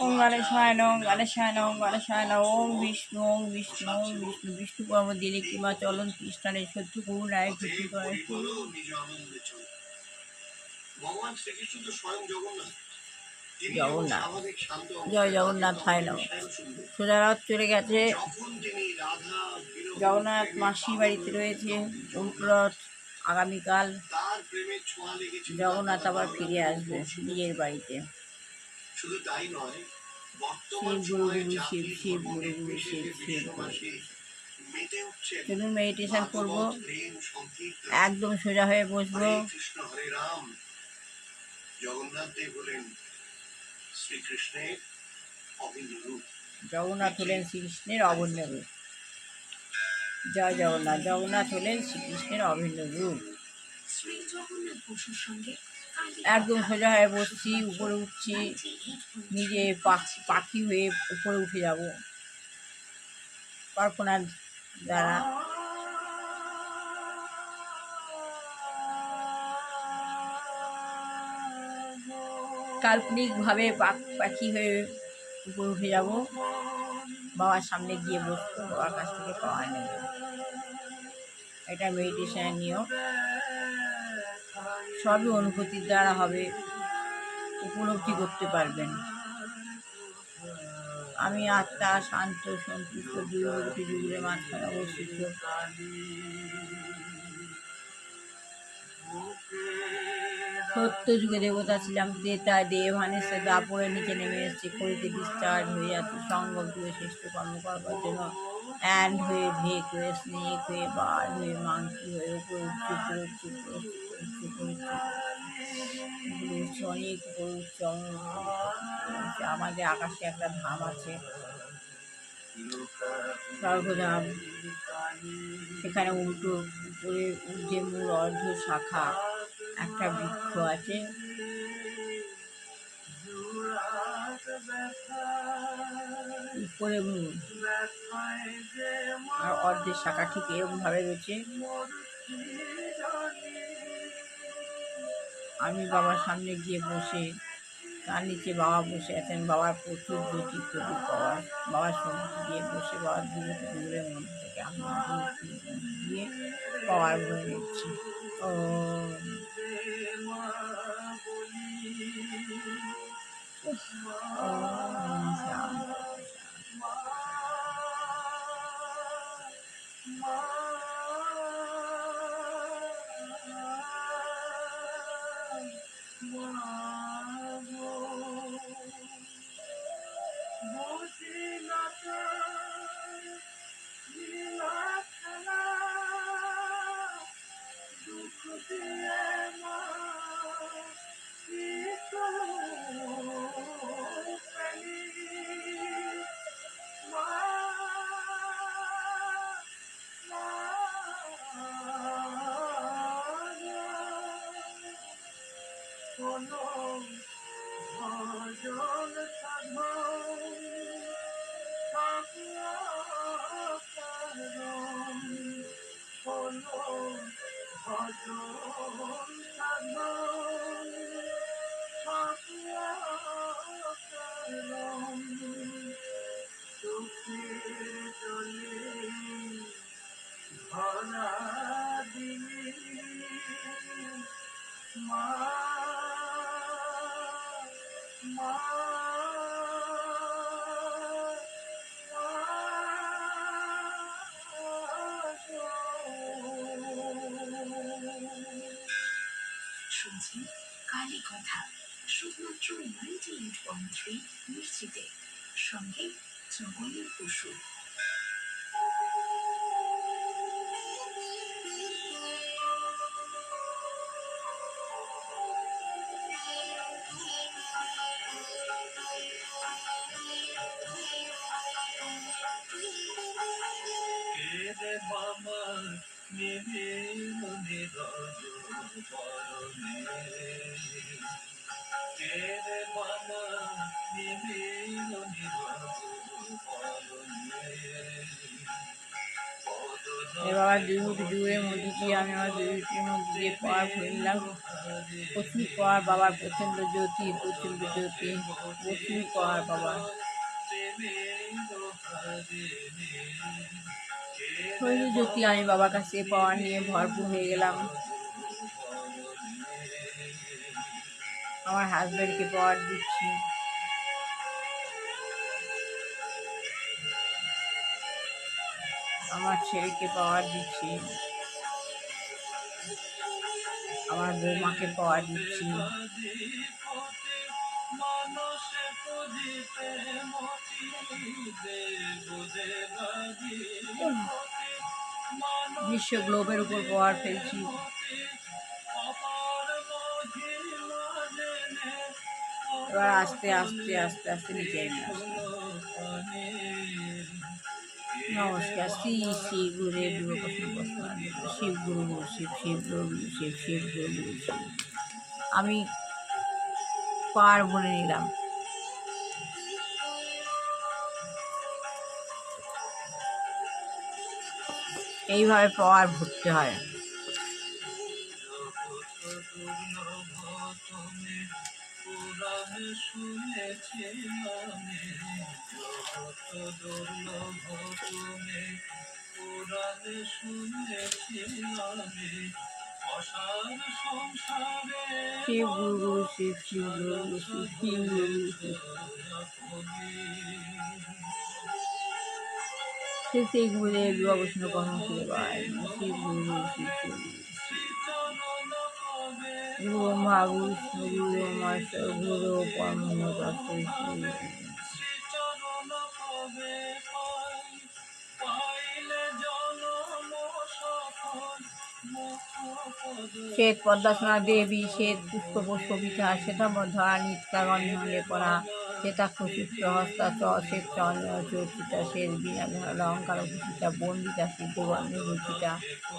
ওম গণেশায় নম গণেশায় নম গণেশায় নম ওম বিষ্ণু ওম বিষ্ণু ওম বিষ্ণু বিষ্ণু কর্ম দিলে কিমা চলন কৃষ্ণানের শত্রু করুণায় ক্ষতি করে জগন্নাথ জয় জগন্নাথ হয় নম। সোজা রথ চলে গেছে, জগন্নাথ মাসির বাড়িতে রয়েছে, উল্টো রথ আগামীকাল জগন্নাথ আবার ফিরে আসবে নিজের বাড়িতে। শিব গুরু গুরু শিব শিব গুরু গুরু শিব শিব গুরু। চলুন মেডিটেশন করবো, একদম সোজা হয়ে বসবো। জগন্নাথ দেব হলেন শ্রীকৃষ্ণের অভিন্ন রূপ। জগন্নাথ হলেন শ্রীকৃষ্ণের অভিন্ন রূপ। জয় জগন্নাথ। জগন্নাথ হলেন শ্রীকৃষ্ণের অভিন্ন রূপ। একদম সোজা হয়ে বসছি, উপরে উঠছি, নিজে পাখি হয়ে উপরে উঠে যাব কল্পনার দ্বারা। কাল্পনিকভাবে পাখি হয়ে উপরে উঠে যাব, বাবার সামনে গিয়ে বসবো, বাবার কাছ থেকে পাওয়া নেব। এটা মেডিটেশনের নিয়ম, সবই অনুভূতির দ্বারা হবে, উপলব্ধি করতে পারবেন। আমি আত্মা শান্ত সন্তুষ্ট দুর্গতি যুগের মাঝখানে অবস্থিত। সত্য যুগে দেবতা ছিলাম, ত্রেতা দেবানে সে দাপরে নিচে নেমে এসেছে, করিতে ডিসচার্জ হয়ে যাচ্ছে সঙ্গম যুগে শ্রেষ্ঠ কর্ম করবার জন্য। অ্যান্ড হয়ে ভেক হয়ে স্নেক হয়ে বার হয়ে মাংকি হয়ে উপরে উঠছে, উপরে উঠছে, উপরে উঠছে, উপরে উঠছে, অনেক উপরে উঠছে। আমাদের আকাশে একটা ধাম আছে, স্বর্গধাম। সেখানে উল্টো উপরে যে মূল অর্ধ শাখা একটা বৃক্ষ আছে, উপরে মূল আর অর্ধের শাখা ঠিক এরকম ভাবে রয়েছে। আমি বাবার সামনে গিয়ে বসে, তার নিচে বাবা বসে আছেন, বাবার প্রচুর জ্যোতি প্রদীপ, বাবার সম্মুখে গিয়ে বসে বাবার দূরের মধ্যে থেকে আমি দিয়ে পাওয়ার বয়ে নিচ্ছি। ও শুনছি কালী কথা, শুধুমাত্র 98.3 নিশ্চিতে, সঙ্গে জগন্নাথ বসু। এবার বিভূতি যুগের মধ্যে দিয়ে আমি আমার বিভূতির মধ্যে দিয়ে পাওয়ার ফেললাম। প্রচুর পাওয়ার বাবার, প্রচণ্ড জ্যোতি, প্রচণ্ড জ্যোতি, প্রচুর পাওয়ার বাবার। জ্যোতি আমি বাবার কাছে পাওয়ার নিয়ে ভরপুর হয়ে গেলাম। আমার হাজব্যান্ডকে পাওয়ার দিচ্ছি, আমার ছেলেকে পাওয়ার দিচ্ছি, আমার বৌমাকে পাওয়ার দিচ্ছি। বিশ্ব গ্লোবের উপর পাওয়ার ফেলছি। এবার আস্তে আস্তে আস্তে আস্তে নিচে নমস্কার। শ্রী শ্রী গুরুদেব শিব গুরু শিব, শিব গুরু শিব, শিব গুরু শিব। আমি পার বলে নিলাম। এইভাবে পাওয়ার ভরতে হয়। শিব গুরু শিব, শিব গুরু শিব, শিব গুরু শিব। সেই গুরুদেব বিবাহ কর্ম শিবায় শিব গুরু শিব, শিব গুরু ব্রহ্মা বিষ্ণু গুরু মহেশ্বর গুরু পরম তস্মৈ শ্রী। শ্বেত পদ্মাসনা দেবী, শ্বেত পুষ্প পুষ্পিতা, শ্বেতাবধা নিত্যা গন্ধ লেপনা, শ্বেতাক্ষ চিত্র হস্তা শ্বেত চন্দ্র চর্চিতা, শ্বেত বীণাধর অলঙ্কার ভূষিতা, বন্দিতা সিদ্ধবর্ণ রুচিতা,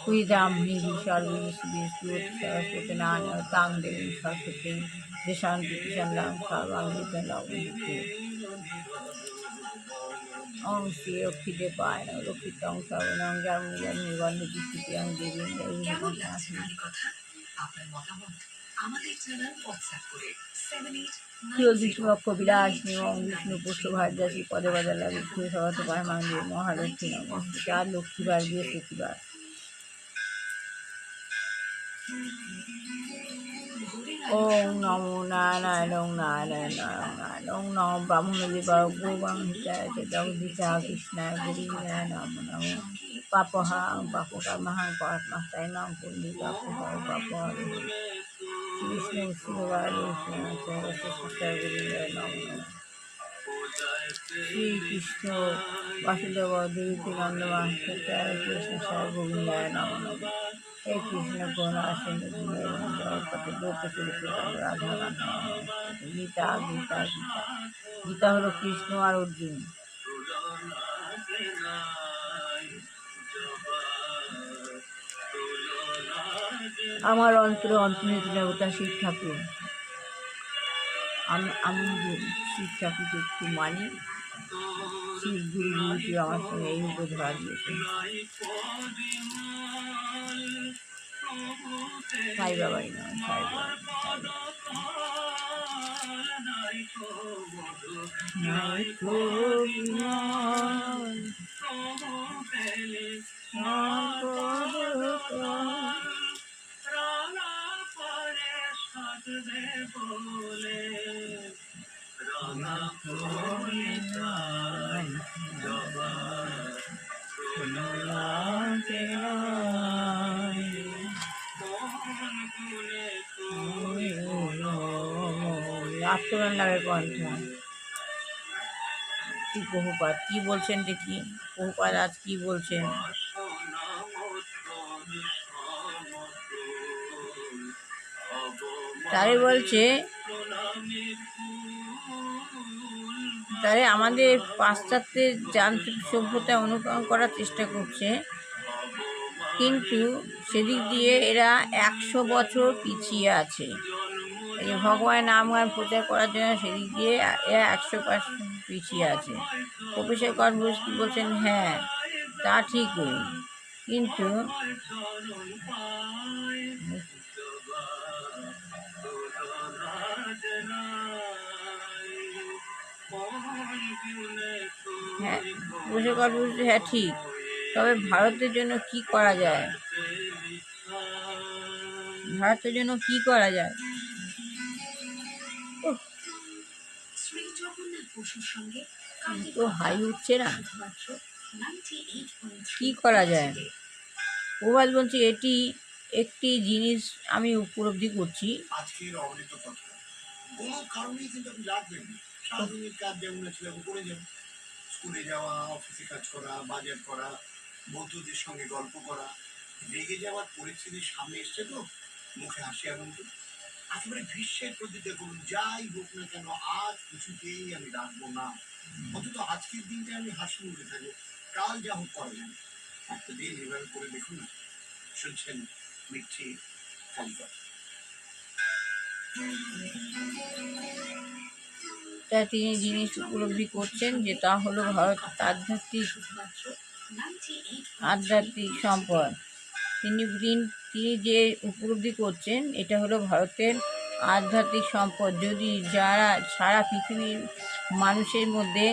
কুইদাম্নি সর্বী সরস্বতী নান তাং দেবী সরস্বতী দেশান্তি কিষান্দাং সর্বাঙ্গীতে। ওম শ্রী লক্ষ্মী দেবায় লক্ষ্মীতং সর্বনং জামুজা নির্বন্ধ বিস্তৃতিং দেবী বিষ্ণু বিলাসিনী ওম বিষ্ণু পুষ্প ভার্যাসী পদে বদলা বিষ্ণু সগত পারমাঙ্গে মহালক্ষ্মী নমস্তে। 4 লক্ষ্মীবার, বৃহস্পতিবার। ওম নমো নারায়ণ নারায়ণ নারায়ণ। ওম নমো ব্রাহ্মণ দেবা গোবাংহিতায় জগদীশা কৃষ্ণায় গোবিন্দায় নমো নমো। পাপহা পাপকামহাং পাপমাস্তায় নাম পুণ্যি পাপহা পাপহা কৃষ্ণ শিবায় গোবিন্দায় নমো নমো। শ্রীকৃষ্ণ বাসুদেব দেবী নন্দমাস্তায় কৃষ্ণ সায় গোবিন্দায় নমো নমো। হে কৃষ্ণ করুণা সিন্ধু জগৎপতি গোপস্বরূপ রাধা রাধা। গীতা গীতা গীতা গীতা হলো কৃষ্ণ আর অর্জুন। আমার অন্তরে অন্তর্নিহিত দেবতা শিব ঠাকুর। আমি শিব ঠাকুরকে একটু মানি। শিব গুরু গুরুজি আমার সঙ্গে এই রূপে ধরা দিয়েছে। সাই বাবাই নয়, সাই বাবা আত্মগান লাগে কণ্ঠ। কি বহুপাত কি বলছেন দেখি, বহুপাত আজ কি বলছেন? তাই বলছে, তাই আমাদের পাশ্চাত্যের যান্ত্রিক সভ্যতায় অনুকরণ করার চেষ্টা করছে, কিন্তু সেদিক দিয়ে এরা 100 বছর পিছিয়ে আছে। এই ভগবানের নাম গান প্রচার করার জন্য সেদিক দিয়ে এরা 100% পিছিয়ে আছে। প্রফেসর কনফুসিয়াস কি বলছেন? হ্যাঁ, তা ঠিকই, কিন্তু হ্যাঁ, বসে গল্প বলছে, হ্যাঁ ঠিক, তবে ভারতের জন্য কি করা যায়? ভারতের জন্য কি করা যায়? তো হাই উঠছে না, কি করা যায়? প্রভাত বলছে, এটি একটি জিনিস আমি উপলব্ধি করছি। আজকের অবনীত কথা কোনো কারণেই কিন্তু আপনি রাখবেন সারাদিনের কাজ যেমন ছিল করে যাবেন, স্কুলে যাওয়া, অফিসে কাজ করা, বাজার করা, বন্ধুদের সঙ্গে গল্প করা, রেগে যাওয়ার পরিস্থিতির সামনে এসছে তো মুখে হাসি আনুন তো, একেবারে গ্রীষ্মের প্রতিজ্ঞা করুন, যাই হোক না কেন আজ কিছুতেই আমি রাখবো না, অন্তত আজকের দিনটা আমি হাসি মুখে থাকবো, কাল যা হোক করা যায়। একটা দিন এভাবে করে দেখুন না। শুনছেন মিঠি কালিকা। তা তিনি জিনিস উপলব্ধি করছেন যে তা হলো ভারতের আধ্যাত্মিক সম্পদ। তিনি তিনি যে উপলব্ধি করছেন এটা হলো ভারতের আধ্যাত্মিক সম্পদ। যদি যারা সারা পৃথিবীর মানুষের মধ্যে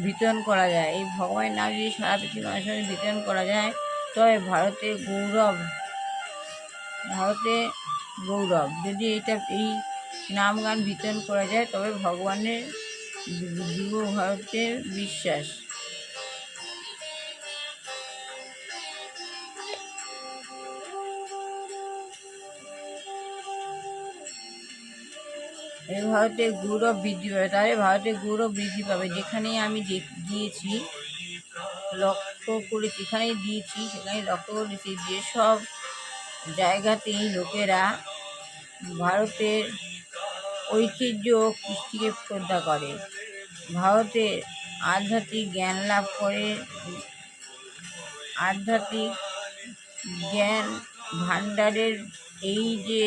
বিতরণ করা যায়, এই ভগবানের নাম যদি সারা পৃথিবীর মানুষের মধ্যে বিতরণ করা যায়, তবে ভারতের গৌরব, যদি এই নাম গান বিতরণ করা যায়, তবে ভগবানের যুব ভারতের বিশ্বাস। এই ভারতের গৌরব বৃদ্ধি পাবে, তাহলে ভারতের গৌরব বৃদ্ধি পাবে। যেখানেই আমি গিয়েছি, লক্ষ্য করেছি, যেখানেই দিয়েছি সেখানে লক্ষ্য করেছি যেসব জায়গাতেই লোকেরা ভারতের ঐতিহ্য ও কৃষ্টিকে শ্রদ্ধা করে, ভারতের আধ্যাত্মিক জ্ঞান লাভ করে, আধ্যাত্মিক জ্ঞান ভাণ্ডারের এই যে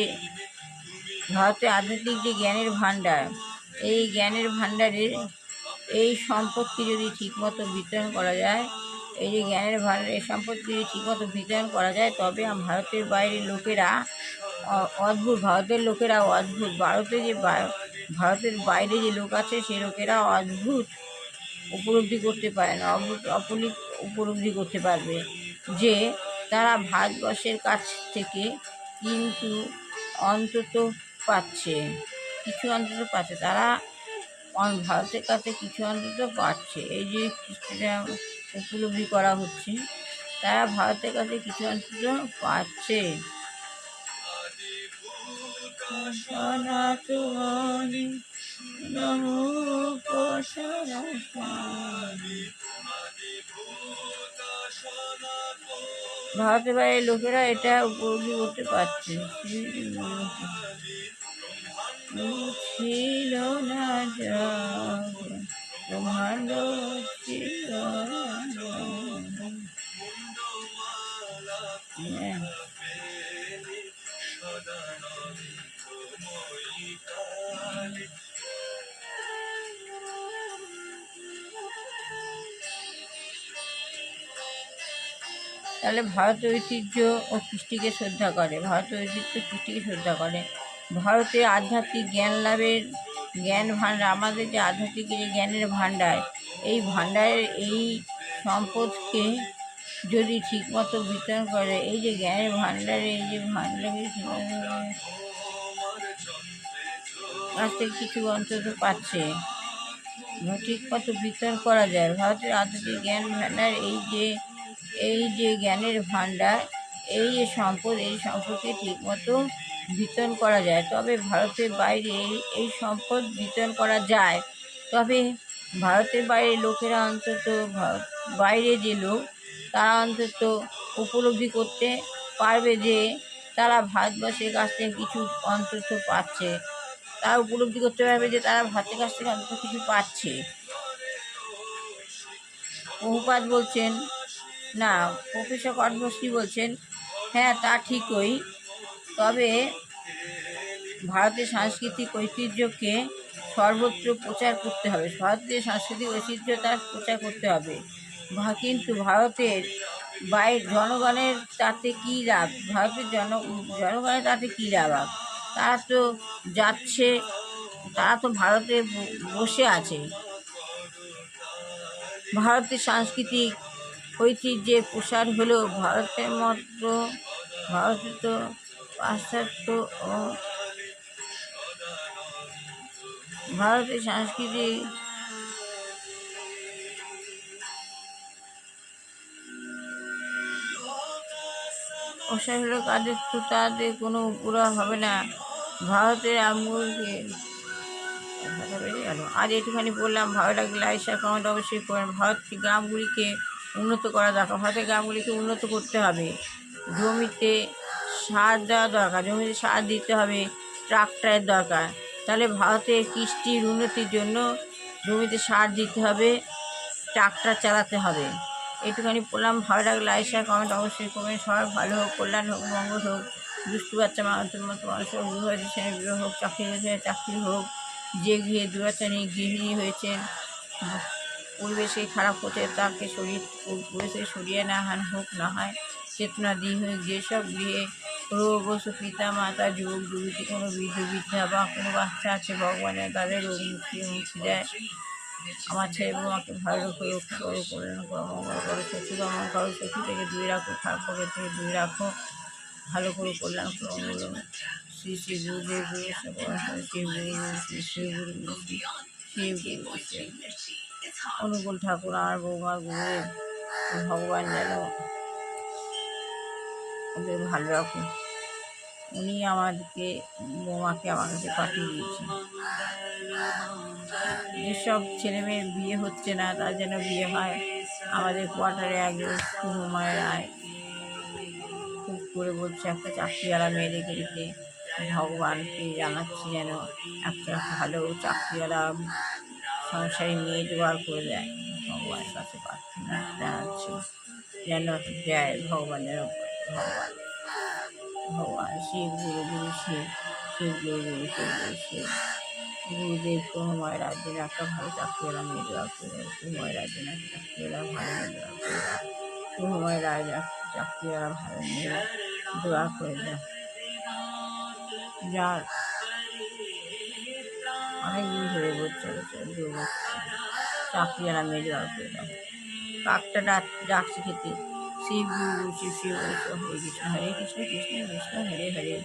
ভারতের আধ্যাত্মিক যে জ্ঞানের ভাণ্ডার, এই জ্ঞানের ভাণ্ডারের এই সম্পদকে যদি ঠিকমতো বিতরণ করা যায়, এই যে জ্ঞানের ভাণ্ডার এই সম্পদকে যদি ঠিকমতো বিতরণ করা যায়, তবে ভারতের বাইরের লোকেরা অদ্ভুত, ভারতের লোকেরা অদ্ভুত, ভারতের বাইরে যে লোক আছে সেই লোকেরা অদ্ভুত উপলব্ধি করতে পারে না, উপলব্ধি করতে পারবে যে তারা ভারতবর্ষের কাছ থেকে কিন্তু অন্তত পাচ্ছে, কিছু অন্তত পাচ্ছে, তারা ভারতের কাছে কিছু অন্তত পাচ্ছে। এই যে কৃষ্টিটা উপলব্ধি করা হচ্ছে, তারা ভারতের কাছে কিছু অন্তত পাচ্ছে। ভারতের বাইরের লোকেরা এটা উপলব্ধি করতে পারছে। ছিল না ব্রহ্মাণ্ড ছিল, তাহলে ভারতের ঐতিহ্য ও কৃষ্টিকে শ্রদ্ধা করে, ভারতের ঐতিহ্য কৃষ্টিকে শ্রদ্ধা করে। ভারতের আধ্যাত্মিক জ্ঞান লাভের জ্ঞান ভাণ্ডার, আমাদের যে আধ্যাত্মিক যে জ্ঞানের ভাণ্ডার, এই ভাণ্ডারের এই সম্পদকে যদি ঠিকমতো বিতরণ করে, এই যে জ্ঞানের ভাণ্ডারে এই যে ভাণ্ডারের কাছ থেকে কিছু অন্তত পাচ্ছে, ঠিকমতো বিতরণ করা যায়। ভারতের আধ্যাত্মিক জ্ঞান ভাণ্ডার এই যে জ্ঞানের ভাণ্ডার, এই যে সম্পদ, এই সম্পদকে ঠিকমতো বিতরণ করা যায়, তবে ভারতের বাইরে এই সম্পদ বিতরণ করা যায়, তবে ভারতের বাইরে লোকেরা অন্তত, বাইরে যে লোক তারা অন্তত উপলব্ধি করতে পারবে যে তারা ভারতবর্ষের কাছ থেকে কিছু অন্তত পাচ্ছে, তারা উপলব্ধি করতে পারবে যে তারা ভারতের কাছ থেকে অন্তত কিছু পাচ্ছে। প্রভুপাদ বলছেন, না, প্রফেসর কটবস্তি বলছেন, হ্যাঁ তা ঠিকই, তবে ভারতের সাংস্কৃতিক ঐতিহ্যকে সর্বত্র প্রচার করতে হবে, ভারতের সাংস্কৃতিক ঐতিহ্য তার প্রচার করতে হবে, কিন্তু ভারতের জনগণের তাতে কী লাভ, ভারতের জনগণের তাতে কী লাভ? তারা তো যাচ্ছে, তারা তো ভারতে বসে আছে। ভারতের সাংস্কৃতিক ঐতিহ্যের প্রসার হলো ভারতে তো পাশ্চাত্য ও ভারতের সাংস্কৃতিক প্রসার হলো কাদের, তো তাদের কোনো উপরা হবে না। ভারতের আমূলকে বেড়ে গেল। আজ একটুখানি বললাম, ভালো লাগলে লাইক শেয়ার কমেন্ট অবশ্যই করেন। ভারতের গ্রামগুলিকে উন্নত করা দরকার, ভারতের গ্রামগুলিকে উন্নত করতে হবে। জমিতে সার দেওয়া দরকার, জমিতে সার দিতে হবে, ট্রাক্টরের দরকার। তাহলে ভারতের কৃষির উন্নতির জন্য জমিতে সার দিতে হবে, ট্রাক্টর চালাতে হবে। একটুখানি বললাম, ভালো লাগলে লাইক শেয়ার কমেন্ট অবশ্যই করবেন। সবার ভালো হোক, কল্যাণ হোক, মঙ্গল হোক। দুষ্টু বাচ্চা মানুষের মতো মানুষের বিবাহ দিচ্ছেন, বিবাহ হোক, চাকরি হয়েছে চাকরি হোক। যে গৃহে দু বাচ্চা নেই গৃহিণী হয়েছেন, পরিবেশকে খারাপ হচ্ছে তাকে পরিবেশে সরিয়ে না হোক, না হয় চেতনা দিন হোক। যেসব গৃহে রোগ ওষুধ পিতা মাতা যুবক যুবতী, কোনো বৃদ্ধ বৃদ্ধা বা কোনো বাচ্চা আছে, ভগবানের তাদের রোগ মুক্তি দেয়। আমার ছেলে বৌমাকে ভালো করে রক্ষা করো, কল্যাণ করো, মঙ্গল করো, শত্রু দমন করো, শত্রু থেকে দূরে রাখো, খারাপ পকেট থেকে দূরে রাখো, ভালো করে কল্যাণ করো, মঙ্গল। শ্রী শ্রী গুরুদেব গুরু শিব গুরু শ্রী শ্রী গুরু শিব গুরু অনুকূল ঠাকুর আমার বৌমার গুরুদেব, ভগবান যেন ওদের ভালো রাখুন। উনি বৌমাকে আমার কাছে পাঠিয়ে দিয়েছেন। যেসব ছেলে মেয়ের বিয়ে হচ্ছে না তার যেন বিয়ে হয়। আমাদের কোয়ার্টারে একজন শুভময় রায় খুব করে বলছে একটা চাকরিওয়ালা মেয়ে রেখে দিতে। ভগবানকে জানাচ্ছি যেন একটা ভালো চাকরিওয়ালা সংসারী মেয়ে জোগাড় করে দেয়। ভগবানের কাছে প্রার্থনা জানাচ্ছি যেন দেয় ভগবানের ভগবান ভগবান শিব গুরু গুরু শিব, শিব গুরু গুরু শিব গুরু শিব। গুরুদেব শুভময় রাজ্যের একটা ভালো চাকরিওয়ালা মেয়ে জোগাড় করে দেয়। শুভময় রাজ্যের একটা চাকরিওয়ালা ভালো মেয়ে জোগাড় করে দেয়। শুভময় রায় চাকরিওয়ালা ভালো মেয়ে জোগাড় করে দেয়। যার অনেকদিন ধরে বলছে চাকরিওয়ালা মেয়ে জোগাড় করে দেয়। কাকটা ডাকছে খেতে, শিব গুরু শিব শিব হরে কৃষ্ণ কৃষ্ণ কৃষ্ণ হরে হরে,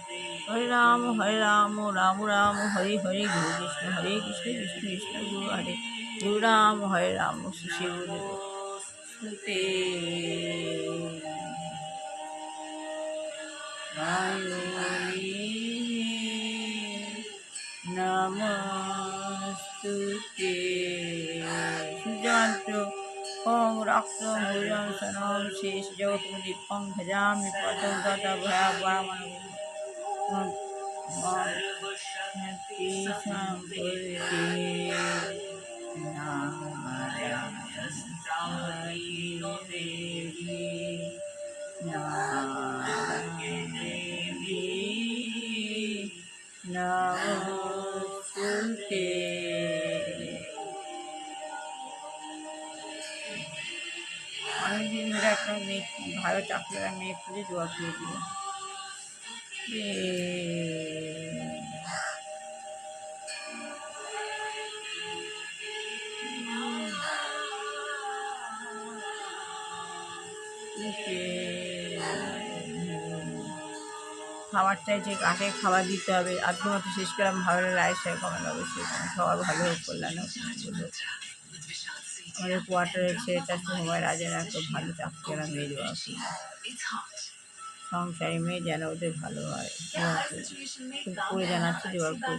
হরে রাম রাম রাম হরে হরে, গুরু কৃষ্ণ হরে কৃষ্ণ কৃষ্ণ কৃষ্ণ গুরু হরে, গুরু রাম হরে রাম শ্রী শিব গুরু শুনতে নমস্তুতে। সূর্যমন্ত্র ওং রক্তম ভূজং সনম শেষ জগৎদীপং ভজামি পদং তথা ভয়াবহমানং শান্তি সম্পর্কে নারায়ণ নমস্তুতে। অনেকদিন ধরে একটা মেয়ে, ভালো চাকরিওয়ালা মেয়ে খুঁজে জোগাড় করে দিল। খাবার চাইছে, কাকে খাবার দিতে হবে। আজকে মতো শেষ করলাম। ভালো লাগলে লাইক শেয়ার কমেন্ট অবশ্যই করেন। সবার ভালো হোক, কল্যাণ হোক, আমাদের কোয়ার্টারের ছেলেটা শুভময় রাজের একটা ভালো চাকরিওয়ালা মেয়ে জোগাড় করে, সংসারী মেয়ে যেন ওদের ভালো হয়। খুব করে জানাচ্ছি জোগাড় করে